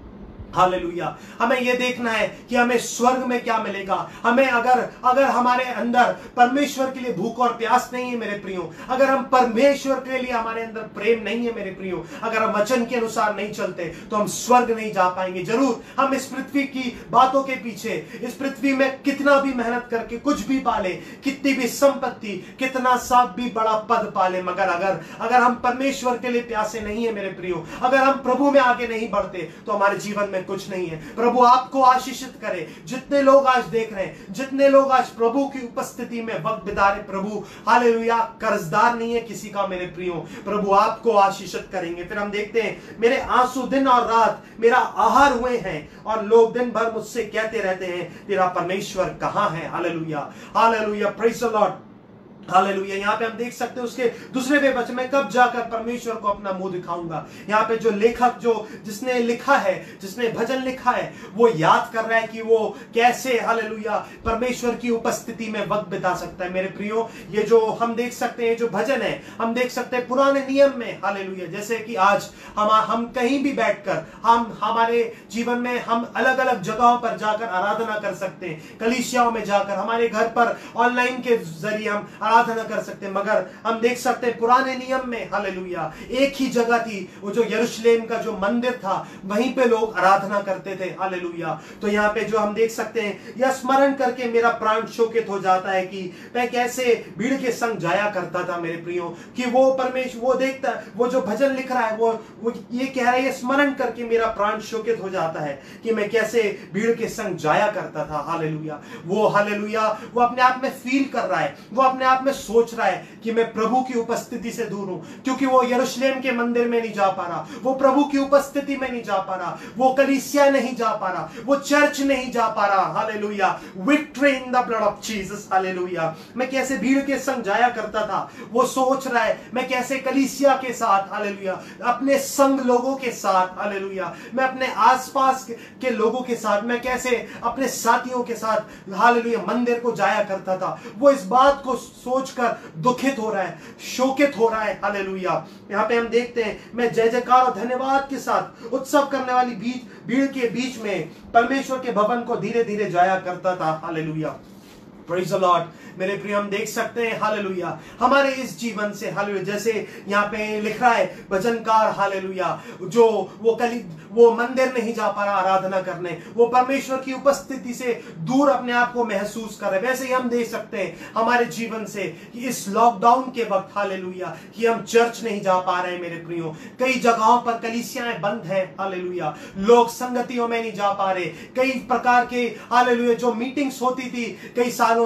हालेलुया। हमें यह देखना है कि हमें स्वर्ग में क्या मिलेगा। हमें अगर हमारे अंदर परमेश्वर के लिए भूख और प्यास नहीं है मेरे प्रियो, अगर हम परमेश्वर के लिए हमारे अंदर प्रेम नहीं है मेरे प्रियो, अगर हम वचन के अनुसार नहीं चलते, तो हम स्वर्ग नहीं जा पाएंगे। जरूर हम इस पृथ्वी की बातों के पीछे, इस पृथ्वी में कितना भी मेहनत करके कुछ भी पाले, कितनी भी संपत्ति, कितना सा भी बड़ा पद पाले, मगर अगर हम परमेश्वर के लिए प्यासे नहीं है मेरे प्रियो, अगर हम प्रभु में आगे नहीं बढ़ते, तो हमारे जीवन में कुछ नहीं है। प्रभु आपको आशीषित करे। जितने लोग आज देख रहे हैं, जितने लोग आज प्रभु की उपस्थिति में वक्त बिता रहे, प्रभु, हालेलुया, कर्जदार नहीं है किसी का मेरे प्रियो। प्रभु आपको आशीषित करेंगे। फिर हम देखते हैं, मेरे आंसू दिन और रात मेरा आहार हुए हैं, और लोग दिन भर मुझसे कहते रहते हैं, तेरा परमेश्वर कहां है। Hallelujah, hallelujah, praise the Lord, hallelujah. यहाँ पे हम देख सकते हैं उसके दूसरे वचन में, कब जाकर परमेश्वर को अपना मुंह दिखाऊंगा। यहाँ पे जो लेखक, जिसने लिखा है, जिसने भजन लिखा है, वो याद कर रहा है कि वो कैसे, हालेलुया, परमेश्वर की उपस्थिति में वक्त बिता सकता है मेरे प्रियो। ये जो हम देख सकते हैं, जो भजन है, हम देख सकते हैं पुराने नियम में, हालेलुया, जैसे कि आज हम कहीं भी बैठकर, हमारे जीवन में हम अलग अलग जगहों पर जाकर आराधना कर सकते हैं, कलीसियाओं में जाकर, हमारे घर पर ऑनलाइन के जरिए हम आराधना कर सकते हैं। मगर हम देख सकते हैं पुराने नियम में, हालेलुया, एक ही जगह थी, वो जो यरूशलेम का जो मंदिर था, वहीं पे लोग आराधना करते थे। हालेलुया। तो यहाँ पे जो हम देख सकते हैं, यह स्मरण करके मेरा प्राण शोकित हो जाता है कि मैं कैसे भीड़ के संग जाया करता था मेरे प्रियो। कि वो परमेश्वर, वो देखता, वो जो भजन लिख रहा है, वो ये कह रहा है, ये स्मरण करके मेरा प्राण शोकित हो जाता है कि मैं कैसे भीड़ के संग जाया करता था। हालेलुया। वो, हालेलुया, वो अपने आप में फील कर रहा है, वो अपने आप में सोच रहा है कि मैं प्रभु की उपस्थिति से दूर हूं, क्योंकि वो यरूशलेम के मंदिर में नहीं जा पा रहा, वो प्रभु की उपस्थिति में नहीं जा पा रहा, वो कलीसिया नहीं जा पा रहा, वो चर्च नहीं जा पा रहा। Hallelujah. Victory in the blood of Jesus. Hallelujah. मैं कैसे भीड़ के संग जाया करता था, वो सोच रहा है, मैं कैसे कलीसिया के साथ, हालेलुया, अपने संग लोगों के साथ, हालेलुया, मैं अपने आसपास के लोगों के साथ, मैं कैसे अपने साथियों के साथ, हालेलुया, मंदिर को जाया करता था। वो इस बात को सोचकर दुखित हो रहा है, शोकित हो रहा है। हालेलुया। यहाँ पे हम देखते हैं, मैं जय जयकार और धन्यवाद के साथ उत्सव करने वाली भीड़ के बीच में परमेश्वर के भवन को धीरे धीरे जाया करता था। हालेलुया। Praise the Lord. मेरे प्रिय, हम देख सकते हैं हालेलुया हमारे इस जीवन से, हालेलुया जैसे यहाँ पे लिख रहा है वचनकार, हालेलुया जो वो मंदिर नहीं जा पा रहा आराधना करने, वो परमेश्वर की उपस्थिति से दूर अपने आप को महसूस कर रहे, वैसे ही हम देख सकते हैं हमारे जीवन से कि इस लॉकडाउन के वक्त, हालेलुया, कि हम चर्च नहीं जा पा रहे हैं मेरे प्रियो। कई जगहों पर कलीसियाएं बंद हैं, हालेलुया, लोग संगतियों में नहीं जा पा रहे। कई प्रकार के, हालेलुया, जो मीटिंग्स होती थी कई सालों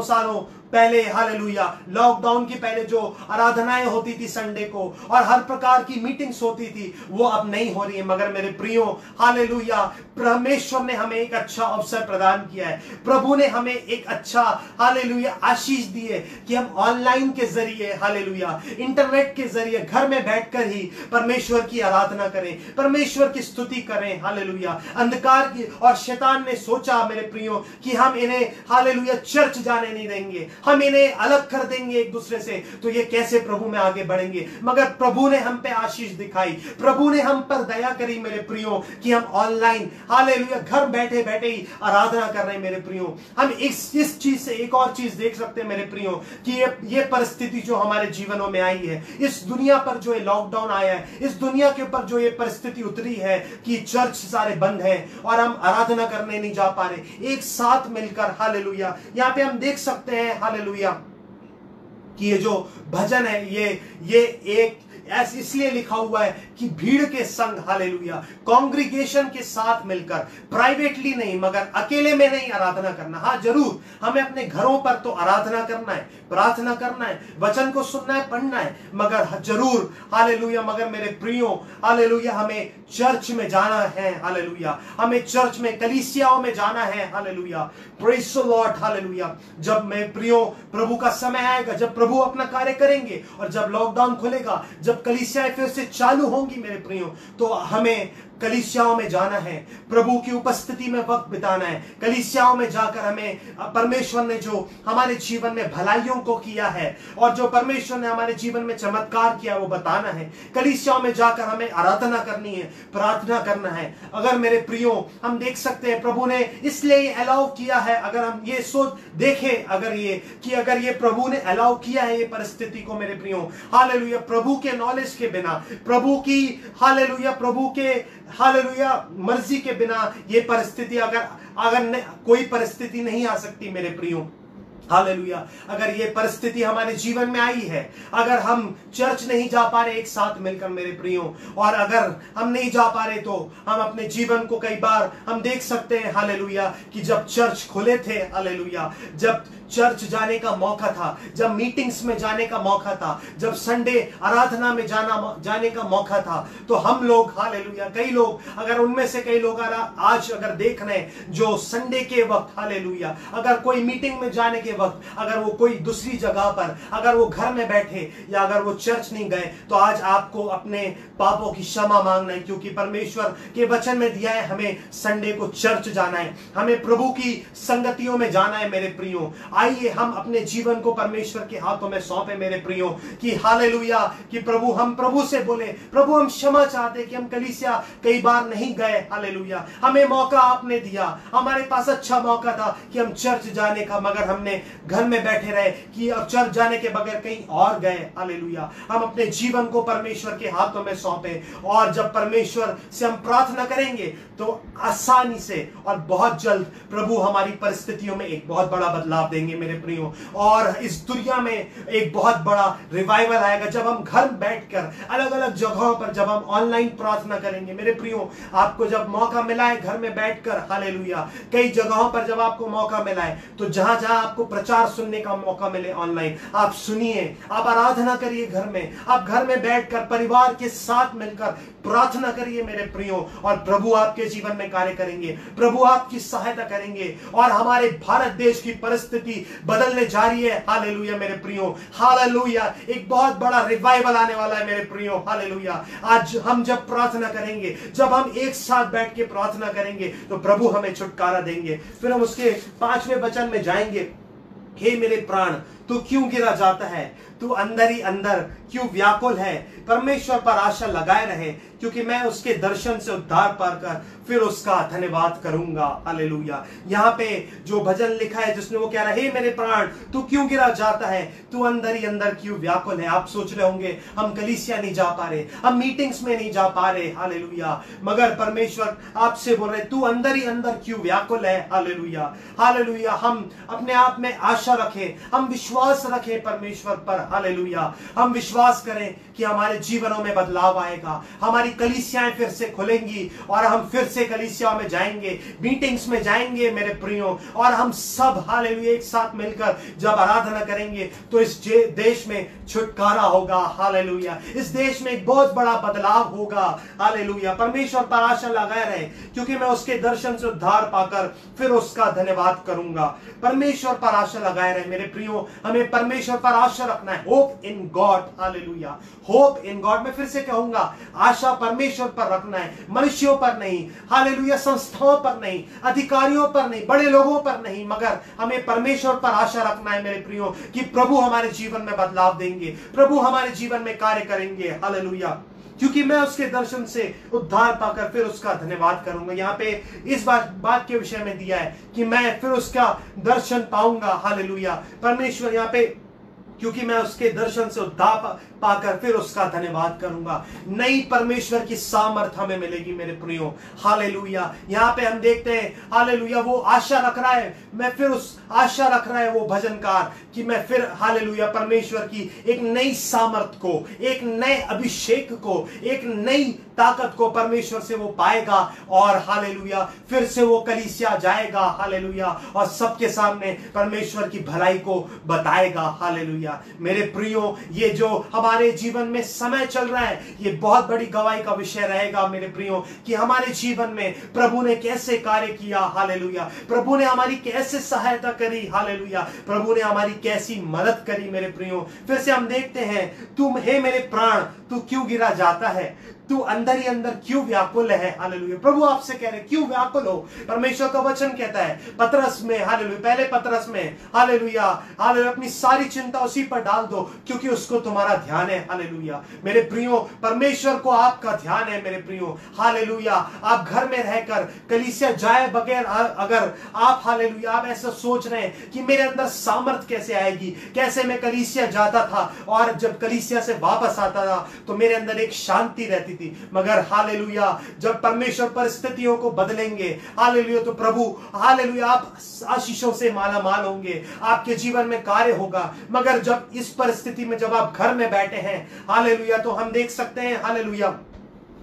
पहले, हालेलुया, लॉकडाउन के पहले जो आराधनाएं होती थी संडे को और हर प्रकार की मीटिंग्स होती थी, वो अब नहीं हो रही है। मगर मेरे प्रियो, हालेलुया, परमेश्वर ने हमें एक अच्छा अवसर प्रदान किया है। प्रभु ने हमें एक अच्छा, हालेलुया, आशीष दी है कि हम ऑनलाइन के जरिए, हालेलुया, इंटरनेट के जरिए घर में बैठकर ही परमेश्वर की आराधना करें, परमेश्वर की स्तुति करें, हालेलुया। अंधकार की और शैतान ने सोचा मेरे प्रियो कि हम इन्हें, हालेलुया, चर्च जाने नहीं देंगे, हम इन्हें अलग कर देंगे एक दूसरे से, तो ये कैसे प्रभु में आगे बढ़ेंगे। मगर प्रभु ने हम पे आशीष दिखाई, प्रभु ने हम पर दया करी मेरे प्रियो कि हम ऑनलाइन, हालेलुया, घर बैठे बैठे ही आराधना कर रहे हैं मेरे प्रियो। हम इस चीज से एक और चीज देख सकते हैं मेरे प्रियो कि ये परिस्थिति जो हमारे जीवनों में आई है, इस दुनिया पर जो ये लॉकडाउन आया है, इस दुनिया के ऊपर जो ये परिस्थिति उतरी है कि चर्च सारे बंद हैं और हम आराधना करने नहीं जा पा रहे एक साथ मिलकर, हालेलुया। यहाँ पे हम देख सकते हैं, हालेलुया, कि ये जो भजन है ये एक ऐसे इसलिए लिखा हुआ है कि भीड़ के संग, हालेलुया, कांग्रीगेशन के साथ मिलकर, प्राइवेटली नहीं मगर अकेले में नहीं आराधना करना। हाँ जरूर हमें अपने घरों पर तो आराधना करना है, प्रार्थना करना है, वचन को सुनना है, पढ़ना है, मगर जरूर, हालेलुया, मगर मेरे प्रियो, हालेलुया, हमें चर्च में जाना है, हालेलुया, हमें चर्च में, कलीसियाओं में जाना है, hallelujah, praise the Lord, hallelujah. जब मैं प्रियो प्रभु का समय आएगा, जब प्रभु अपना कार्य करेंगे और जब लॉकडाउन खुलेगा, जब कलीसियाएं फिर से चालू होंगी मेरे प्रियो, तो हमें कलीसियाओं में जाना है, प्रभु की उपस्थिति में वक्त बिताना है। कलीसियाओं में जाकर हमें परमेश्वर ने जो हमारे जीवन में भलाइयों को किया है और जो परमेश्वर ने हमारे जीवन में चमत्कार किया वो बताना है। कलीसियाओं में जाकर हमें आराधना करनी है, प्रार्थना करना है। अगर मेरे प्रियो हम देख सकते हैं प्रभु ने इसलिए अलाउ किया है, अगर हम ये सोच देखें, अगर ये प्रभु ने अलाउ किया है ये परिस्थिति को मेरे प्रियो, हालेलुया, प्रभु के नॉलेज के बिना, प्रभु की, हालेलुया, प्रभु के, हालेलुया, मर्जी के बिना ये परिस्थिति अगर कोई परिस्थिति नहीं आ सकती मेरे प्रियो, हालेलुया। अगर ये परिस्थिति हमारे जीवन में आई है, अगर हम चर्च नहीं जा पा रहे एक साथ मिलकर मेरे प्रियो, और अगर हम नहीं जा पा रहे तो हम अपने जीवन को कई बार हम देख सकते हैं, हालेलुया, कि जब चर्च खुले थे, हालेलुया, जब चर्च जाने का मौका था, जब मीटिंग्स में जाने का मौका था, जब संडे आराधना में जाने का मौका था, तो हम लोग, हालेलुया, कई लोग, अगर उनमें से कई लोग आज अगर देख रहे हैं जो संडे के वक्त, हालेलुया, अगर कोई मीटिंग में जाने के वक्त, अगर वो कोई दूसरी जगह पर, अगर वो घर में बैठे या अगर वो चर्च नहीं गए, तो आज आपको अपने पापों की क्षमा मांगना है, क्योंकि परमेश्वर के वचन में दिया है हमें संडे को चर्च जाना है, हमें प्रभु की संगतियों में जाना है मेरे प्रियो। आइए हम अपने जीवन को परमेश्वर के हाथों में सौंपे मेरे प्रियो, कि हालेलुया, कि प्रभु, हम प्रभु से बोले, प्रभु हम क्षमा चाहते कि हम कलीसिया कई बार नहीं गए, हालेलुया, हमें मौका आपने दिया, हमारे पास अच्छा मौका था कि हम चर्च जाने का, मगर हमने घर में बैठे रहे कि अब चर्च जाने के बगैर कहीं और गए, हालेलुया। हम अपने जीवन को परमेश्वर के हाथों में सौंपे, और जब परमेश्वर से हम प्रार्थना करेंगे तो आसानी से और बहुत जल्द प्रभु हमारी परिस्थितियों में एक बहुत बड़ा बदलाव देंगे मेरे प्रियो, और इस दुनिया में एक बहुत बड़ा रिवाइवल आएगा जब हम घर बैठकर अलग अलग जगहों पर जब हम ऑनलाइन प्रार्थना करेंगे मेरे प्रियो। आपको जब मौका मिला है घर में बैठकर, हालेलुया, कई जगहों पर जब आपको मौका मिला है, तो जहां जहां आपको प्रचार सुनने का मौका मिले ऑनलाइन, आप सुनिए, आप आराधना करिए घर में, आप घर में बैठकर परिवार के साथ मिलकर प्रार्थना करिए मेरे प्रियो, और प्रभु आपके जीवन में कार्य करेंगे, प्रभु आपकी सहायता करेंगे, और हमारे भारत देश की परिस्थिति बदलने जा रही है, हालेलुया मेरे प्रियो, हालेलुया। एक बहुत बड़ा रिवाइवल आने वाला है मेरे प्रियो, हालेलुया। आज हम जब प्रार्थना करेंगे, जब हम एक साथ बैठ के प्रार्थना करेंगे, तो प्रभु हमें छुटकारा देंगे। फिर हम उसके 5वें वचन में जाएंगे, हे मेरे प्राण तू क्यों गिरा जाता है, तू अंदर ही अंदर क्यों व्याकुल है। परमेश्वर पर आशा लगाए रहे, क्योंकि मैं उसके दर्शन से उद्धार पाकर फिर उसका धन्यवाद करूंगा। हालेलुया। यहाँ पे जो भजन लिखा है जिसमें वो कह रहा है, हे मेरे प्राण तू क्यों गिरा जाता है, तू अंदर ही अंदर क्यों व्याकुल है। आप सोच रहे होंगे हम कलीसिया नहीं जा पा रहे, हम मीटिंग्स में नहीं जा पा रहे। हालेलुया। मगर परमेश्वर आपसे बोल रहे, तू अंदर ही अंदर क्यों व्याकुल है। हालेलुया। हालेलुया। हम अपने आप में आशा रखें, हम विश्वास रखें परमेश्वर पर। हालेलुया। हम विश्वास करें कि हमारे जीवनों में बदलाव आएगा, हमारी कलीसियाएं फिर से खुलेंगी और हम फिर से कलीसिया में जाएंगे, मीटिंग्स में जाएंगे मेरे प्रियो, और हम सब हालेलुया एक साथ मिलकर जब आराधना करेंगे तो इस देश में छुटकारा होगा। हालेलुया। इस देश में एक बहुत बड़ा बदलाव होगा। हालेलुया। परमेश्वर पर आशा लगाए रहे, क्योंकि मैं उसके दर्शन से उद्धार पाकर फिर उसका धन्यवाद करूंगा। परमेश्वर पर आशा लगाए रहे मेरे प्रियो, हमें परमेश्वर पर आशा रखना है। Hope in God. Hallelujah. Hope in God. मैं फिर से कहूंगा, आशा परमेश्वर पर रखना है, मनुष्यों पर नहीं। हालेलुया। संस्थाओं पर नहीं, अधिकारियों पर नहीं, बड़े लोगों पर नहीं, मगर हमें परमेश्वर पर आशा रखना है मेरे प्रियो, कि प्रभु हमारे जीवन में बदलाव देंगे, प्रभु हमारे जीवन में कार्य करेंगे। हालेलुया। क्योंकि मैं उसके दर्शन से उद्धार पाकर फिर उसका धन्यवाद करूंगा। यहाँ पे इस बात के विषय में दिया है कि मैं फिर उसका दर्शन पाऊंगा। हालेलुया। परमेश्वर यहाँ पे, क्योंकि मैं उसके दर्शन से उद्धार पाकर फिर उसका धन्यवाद करूंगा। नई परमेश्वर की सामर्थ हमें मिलेगी मेरे प्रियो। हालेलुया। यहाँ पे हम देखते हैं, हालेलुया, वो आशा रख रहा है, मैं फिर उस आशा रख रहा है वो भजनकार, कि मैं फिर हालेलुया परमेश्वर की एक नई सामर्थ को, एक नए अभिषेक को, एक नई ताकत को परमेश्वर से वो पाएगा, और हालेलुया फिर से वो कलीसिया जाएगा। हालेलुया। और सबके सामने परमेश्वर की भलाई को बताएगा। हालेलुया। मेरे प्रियो, ये जो हमारे जीवन में समय चल रहा है, ये बहुत बड़ी गवाही का विषय रहेगा मेरे प्रियो, कि हमारे जीवन में प्रभु ने कैसे कार्य किया। हालेलुया। प्रभु ने हमारी कैसे सहायता करी। हालेलुया। प्रभु ने हमारी कैसी मदद करी मेरे प्रियो। फिर से हम देखते हैं, तुम हे मेरे प्राण तू क्यों गिरा जाता है, तू अंदर ही अंदर क्यों व्याकुल है। हालेलुया। प्रभु आपसे कह रहे, क्यों व्याकुल हो। परमेश्वर का वचन कहता है पतरस में, हालेलुया, पहले पतरस में, हालेलुया, हालेलुया, अपनी सारी चिंता उसी पर डाल दो, क्योंकि उसको तुम्हारा ध्यान है। हालेलुया। मेरे प्रियो, परमेश्वर को आपका ध्यान है मेरे प्रियो। हालेलुया। आप घर में रहकर कलीसिया जाए बगैर अगर आप, हालेलुया, आप ऐसा सोच रहे हैं कि मेरे अंदर सामर्थ कैसे आएगी, कैसे मैं कलीसिया जाता था और जब कलीसिया से वापस आता था तो मेरे अंदर एक शांति रहती थी, मगर हालेलुया जब परमेश्वर परिस्थितियों को बदलेंगे, हालेलुया, तो प्रभु, हालेलुया, आप आशीषों से माला माल होंगे, आपके जीवन में कार्य होगा। मगर जब इस परिस्थिति में जब आप घर में बैठे हैं, हालेलुया, तो हम देख सकते हैं, हालेलुया,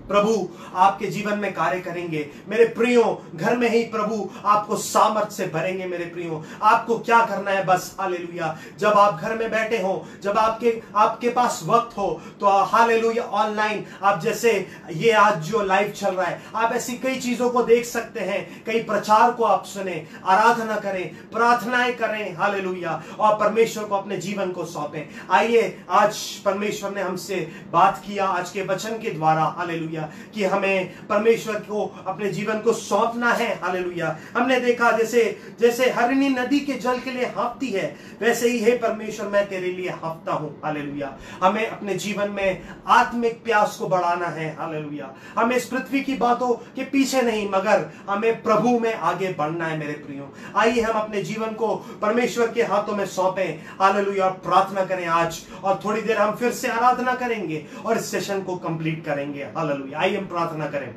प्रभु आपके जीवन में कार्य करेंगे मेरे प्रियो। घर में ही प्रभु आपको सामर्थ्य से भरेंगे मेरे प्रियो। आपको क्या करना है बस, हालेलुया, जब आप घर में बैठे हो, जब आपके पास वक्त हो, तो हालेलुया ऑनलाइन आप, जैसे ये आज जो लाइव चल रहा है, आप ऐसी कई चीजों को देख सकते हैं, कई प्रचार को आप सुने, आराधना करें, प्रार्थनाएं करें। हालेलुया। और परमेश्वर को अपने जीवन को सौंपें। आइए, आज परमेश्वर ने हमसे बात किया आज के वचन के द्वारा, हालेलुया, कि हमें परमेश्वर को अपने जीवन को सौंपना है। हालेलुया। हमने देखा जैसे हरिणी नदी के जल के लिए हाँफती है, वैसे ही हे परमेश्वर मैं तेरे लिए हाँफता हूं। हालेलुया। हमें अपने जीवन में आत्मिक प्यास को बढ़ाना है। हालेलुया। हमें इस पृथ्वी की बातों के पीछे नहीं, मगर हमें प्रभु में आगे बढ़ना है मेरे प्रियो। आइए हम अपने जीवन को परमेश्वर के हाथों में सौंपें। हालेलुया। प्रार्थना करें आज, और थोड़ी देर हम फिर से आराधना करेंगे और इस सेशन को कंप्लीट करेंगे। हालेलुया। आइए हम प्रार्थना करें।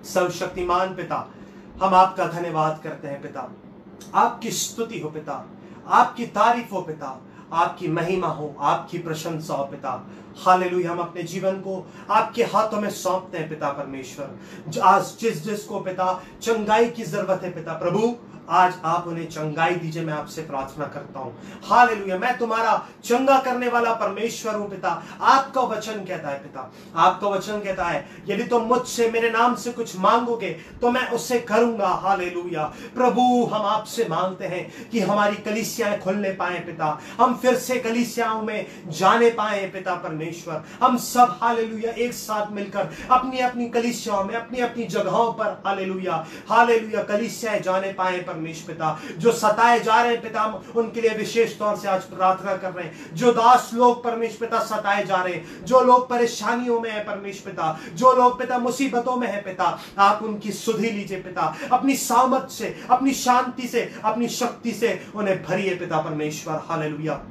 सर्वशक्तिमान पिता, हम आपका धन्यवाद करते हैं पिता, आपकी स्तुति हो पिता, आपकी तारीफ हो पिता, आपकी महिमा हो, आपकी प्रशंसा हो पिता। हालेलुया। हम अपने जीवन को आपके हाथों में सौंपते हैं पिता परमेश्वर। आज जिसको पिता चंगाई की जरूरत है पिता प्रभु, आज आप उन्हें चंगाई दीजिए, मैं आपसे प्रार्थना करता हूं। हालेलुया। मैं तुम्हारा चंगा करने वाला परमेश्वर हूं पिता। आपका वचन कहता है पिता, आपका वचन कहता है, यदि तुम मुझसे मेरे नाम से कुछ मांगोगे तो मैं उससे करूंगा। हालेलुया। प्रभु, हम आपसे मांगते हैं कि हमारी कलीसियाएं खुलने पाए पिता, हम फिर से कलीसियाओं में जाने पाए पिता परमेश्वर। हम सब, हालेलुया, एक साथ मिलकर अपनी अपनी कलीसियाओं में, अपनी अपनी जगहों पर, हालेलुया, हालेलुया, कलीसियाएं जाने पाए परमेश्वर। परमेश्वर पिता, जो सताए जा रहे हैं पिता, हम उनके लिए विशेष तौर से आज प्रार्थना कर रहे हैं। जो दास लोग परमेश्वर पिता सताए जा रहे हैं, जो लोग परेशानियों में है परमेश्वर पिता, जो लोग पिता मुसीबतों में है पिता, आप उनकी सुधि लीजिए पिता, अपनी सामर्थ से, अपनी शांति से, अपनी शक्ति से उन्हें भरिए पिता परमेश्वर। Hallelujah,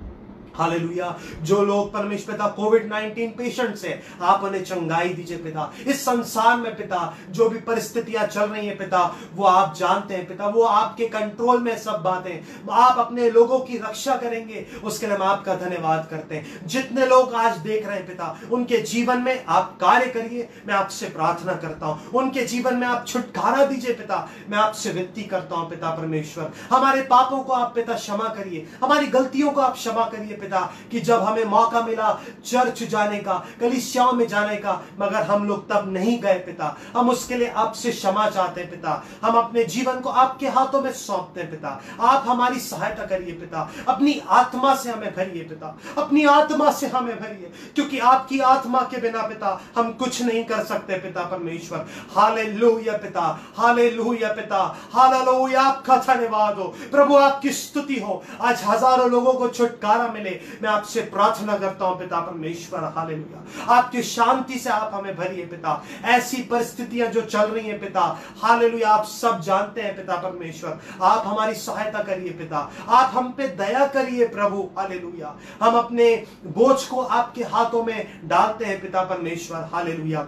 hallelujah. जो लोग परमेश्वर पिता कोविड-19 पेशेंट से, आप उन्हें चंगाई दीजिए पिता। इस संसार में पिता जो भी परिस्थितियां चल रही हैं पिता, वो आप जानते हैं पिता, वो आपके कंट्रोल में सब बातें। आप अपने लोगों की रक्षा करेंगे, उसके लिए हम आपका धन्यवाद करते हैं। जितने लोग आज देख रहे हैं पिता, उनके जीवन में आप कार्य करिए, मैं आपसे प्रार्थना करता हूं। उनके जीवन में आप छुटकारा दीजिए पिता, मैं आपसे विनती करता हूं पिता परमेश्वर। हमारे पापों को आप पिता क्षमा करिए, हमारी गलतियों को आप क्षमा करिए पिता, कि जब हमें मौका मिला चर्च जाने का, कलीसियाओं में जाने का, मगर हम लोग तब नहीं गए पिता, हम उसके लिए आपसे क्षमा चाहते हैं पिता। हम अपने जीवन को आपके हाथों में सौंपते हैं पिता, आप हमारी सहायता करिए पिता। अपनी आत्मा से हमें भरिए पिता, अपनी आत्मा से हमें भरिए, क्योंकि आपकी आत्मा के बिना पिता हम कुछ नहीं कर सकते पिता परमेश्वर। हालेलुया पिता, हालेलुया पिता, हालेलुया। आपका धन्यवाद हो प्रभु, आपकी स्तुति हो। आज हजारों लोगों को छुटकारा मिले, मैं आपसे प्रार्थना करता हूं पिता परमेश्वर। हालेलुया, आपकी शांति से आप हमें भरिए पिता। ऐसी परिस्थितियां जो चल रही हैं पिता, हालेलुया, आप सब जानते हैं पिता परमेश्वर। आप हमारी सहायता करिए पिता, आप हम पे दया करिए प्रभु। हालेलुया, हम अपने बोझ को आपके हाथों में डालते हैं पिता परमेश्वर। Hallelujah,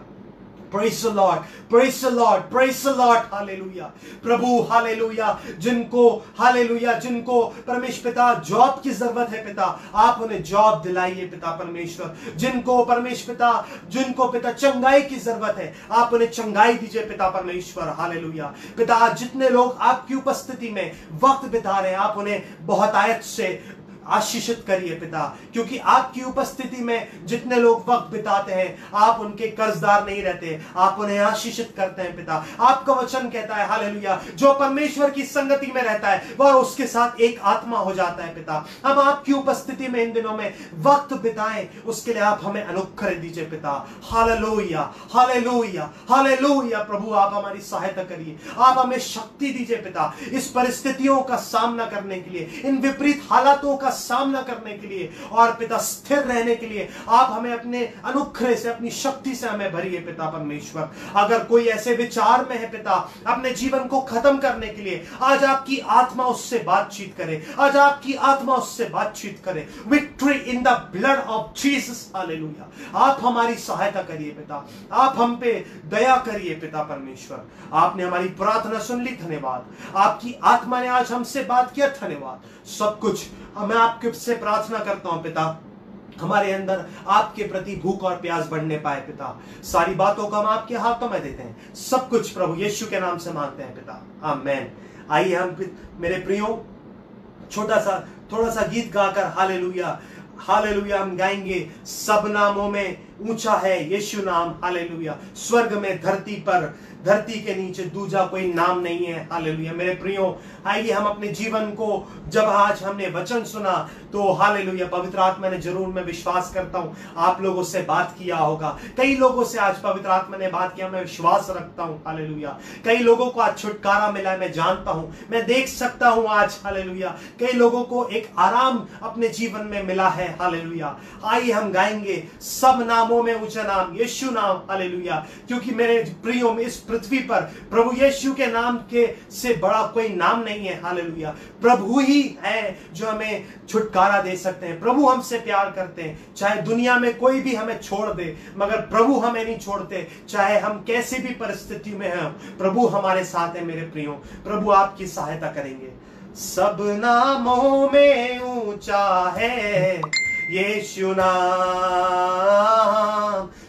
Praise the Lord, praise the Lord, praise the Lord, hallelujah. Prabhu hallelujah, जिनको परमेश्वर पिता जॉब की जरूरत है पिता, आप उन्हें जॉब दिलाइए पिता परमेश्वर। जिनको परमेश्वर पिता, जिनको पिता चंगाई की जरूरत है, आप उन्हें चंगाई दीजिए पिता परमेश्वर। हालेलुया पिता, आज जितने लोग आपकी उपस्थिति में वक्त बिता रहे हैं, आप उन्हें बहुत आयत से आशीषित करिए पिता, क्योंकि आपकी उपस्थिति में जितने लोग वक्त बिताते हैं, आप उनके कर्जदार नहीं रहते, आप उन्हें आशीषित करते हैं पिता। आपका वचन कहता है हालेलुया, जो परमेश्वर की संगति में रहता है वह उसके साथ एक आत्मा हो जाता है पिता। हम आपकी उपस्थिति में इन दिनों में वक्त बिताएं, उसके लिए आप हमें अनुग्रह दीजिए पिता। Hallelujah, hallelujah, hallelujah. प्रभु आप हमारी सहायता करिए, आप हमें शक्ति दीजिए पिता, इस परिस्थितियों का सामना करने के लिए, इन विपरीत हालातों का सामना करने के लिए, और पिता स्थिर रहने के लिए आप हमें अपने अनुग्रह से, अपनी शक्ति से हमें भरिए पिता परमेश्वर। अगर कोई ऐसे विचार में है पिता अपने जीवन को खत्म करने के लिए, आज आपकी आत्मा उससे बातचीत करे, आज आपकी आत्मा उससे बातचीत करे। Victory in the blood of Jesus. Hallelujah, आप हमारी सहायता करिए पिता, आप हम पे दया करिए पिता परमेश्वर। आपने हमारी प्रार्थना सुन ली, धन्यवाद। आपकी आत्मा ने आज हमसे बात किया, धन्यवाद। सब कुछ मैं आपके से प्रार्थना करता हूं पिता, हमारे अंदर आपके प्रति भूख और प्यास बढ़ने पाए पिता। सारी बातों को हम आपके हाथों में देते हैं, सब कुछ प्रभु यीशु के नाम से मांगते हैं पिता, आमेन। आइए हम मेरे प्रियो थोड़ा सा गीत गाकर हालेलुया, हालेलुया हम गाएंगे। सब नामों में ऊंचा है यीशु नाम, हालेलुया। स्वर्ग में, धरती पर, धरती के नीचे दूजा कोई नाम नहीं है, हालेलुया। मेरे प्रियो, आइए हम अपने जीवन को, जब आज हमने वचन सुना तो हालेलुया पवित्र आत्मा ने जरूर, मैं विश्वास करता हूं आप लोगों से बात किया होगा। कई लोगों से आज पवित्र आत्मा ने बात किया, मैं विश्वास रखता हूं हालेलुया। कई लोगों को आज छुटकारा मिला है, मैं जानता हूं, मैं देख सकता हूं आज हालेलुया। कई लोगों को एक आराम अपने जीवन में मिला है, हालेलुया। आइए हम गाएंगे सब नामों में ऊंचा नाम यीशु नाम, हालेलुया। क्योंकि मेरे प्रियो, इस पृथ्वी पर प्रभु यीशु के नाम के से बड़ा कोई नाम नहीं है, हालेलुया। प्रभु ही है जो हमें छुटकारा दे सकते हैं। प्रभु हमसे प्यार करते हैं, चाहे दुनिया में कोई भी हमें छोड़ दे, मगर प्रभु हमें नहीं छोड़ते। चाहे हम कैसी भी परिस्थिति में हैं, प्रभु हमारे साथ है। मेरे प्रियो, प्रभु आपकी सहायता करेंगे। सब नामों में ऊंचा है यीशु नाम,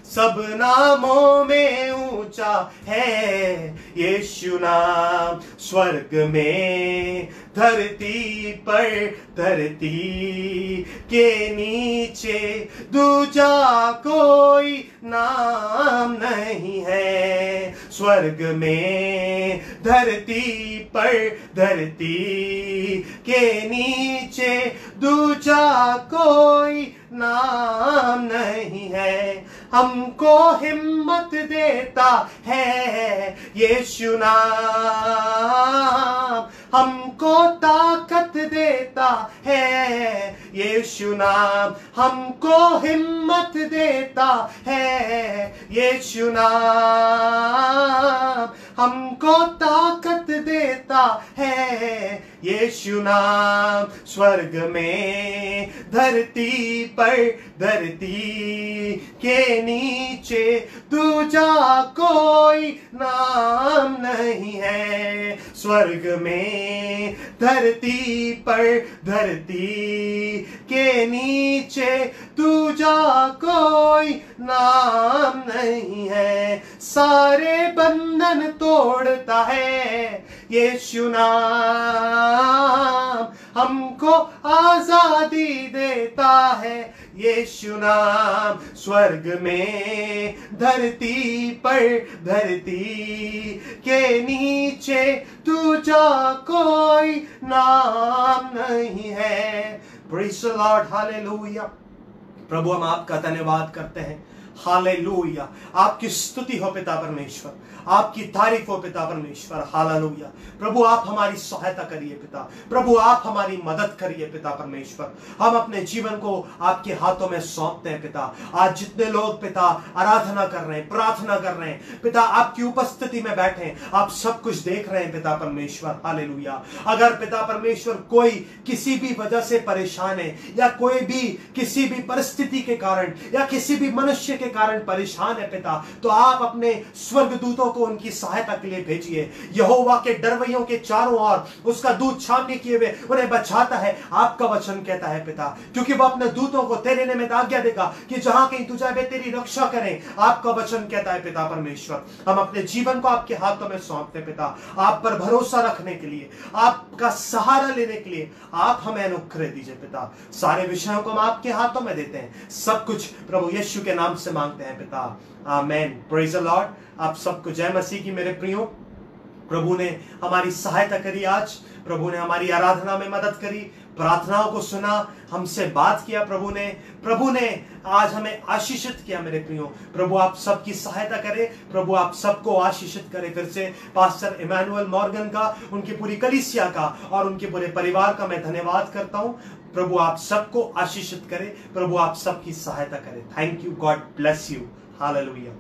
सब नामों में ऊंचा है यीशु नाम। स्वर्ग में, धरती पर, धरती के नीचे दूजा कोई नाम नहीं है। स्वर्ग में, धरती पर, धरती के नीचे दूजा कोई नाम नहीं है। हमको हिम्मत देता है यीशु नाम, हम हमको ताकत देता है, यीशु नाम हमको हिम्मत देता है, यीशु नाम हमको ताकत देता है, यीशु नाम। स्वर्ग में धरती पर, धरती के नीचे दूजा कोई नाम नहीं है। स्वर्ग में धरती पर, धरती के नीचे दूजा कोई नाम नहीं है। सारे बंधन तोड़ता है यीशु नाम, हमको आजादी देता है यीशु नाम। स्वर्ग में धरती पर, धरती के नीचे दूजा कोई नाम नहीं है। Praise the Lord, hallelujah. प्रभु हम आपका धन्यवाद करते हैं, हालेलुया। आपकी स्तुति हो पिता परमेश्वर, आपकी तारीफ हो पिता परमेश्वर, हालेलुया। प्रभु आप हमारी सहायता करिए पिता, प्रभु आप हमारी मदद करिए पिता परमेश्वर। हम अपने जीवन को आपके हाथों में सौंपते हैं पिता। आज जितने लोग पिता आराधना कर रहे हैं, प्रार्थना कर रहे हैं पिता, आपकी उपस्थिति में बैठे, आप सब कुछ देख रहे हैं पिता परमेश्वर, हालेलुया। अगर पिता परमेश्वर कोई किसी भी वजह से परेशान है, या कोई भी किसी भी परिस्थिति के कारण या किसी भी मनुष्य के कारण परेशान है पिता, तो आप अपने स्वर्गदूतों को उनकी सहायता के लिए भेजिए। यहोवा के डरवैयों के चारों ओर उसका दूत छावनी किए हुए उन्हें बचाता है, आपका वचन कहता है पिता, क्योंकि वह अपने दूतों को तेरे निमित्त आज्ञा देगा कि जहां कहीं तू जाए वे तेरी रक्षा करें, आपका वचन कहता है पिता परमेश्वर। हम अपने जीवन को आपके हाथों में सौंपते पिता, आप पर भरोसा रखने के लिए, आपका सहारा लेने के लिए आप हमें अनुग्रह दीजिए पिता। सारे विषयों को हम आपके हाथों में देते हैं, सब कुछ प्रभु यीशु के नाम से मांगते हैं पिता, आमेन। Praise the Lord. आप सबको जय मसीह की मेरे प्रियो। प्रभु ने हमारी सहायता करी, आज प्रभु ने हमारी आराधना में मदद करी, प्रार्थनाओं को सुना, हमसे बात किया प्रभु ने आज हमें आशीषित किया मेरे प्रियो। प्रभु आप सबकी सहायता करे, प्रभु आप सबको आशीषित करे। फिर से पास्टर इमैनुअल मॉर्गन का, उनकी पूरी कलीसिया का और उनके पूरे परिवार का मैं धन्यवाद करता हूं। प्रभु आप सबको आशीषित करे, प्रभु आप सबकी सहायता करे। Thank you, God bless you, hallelujah.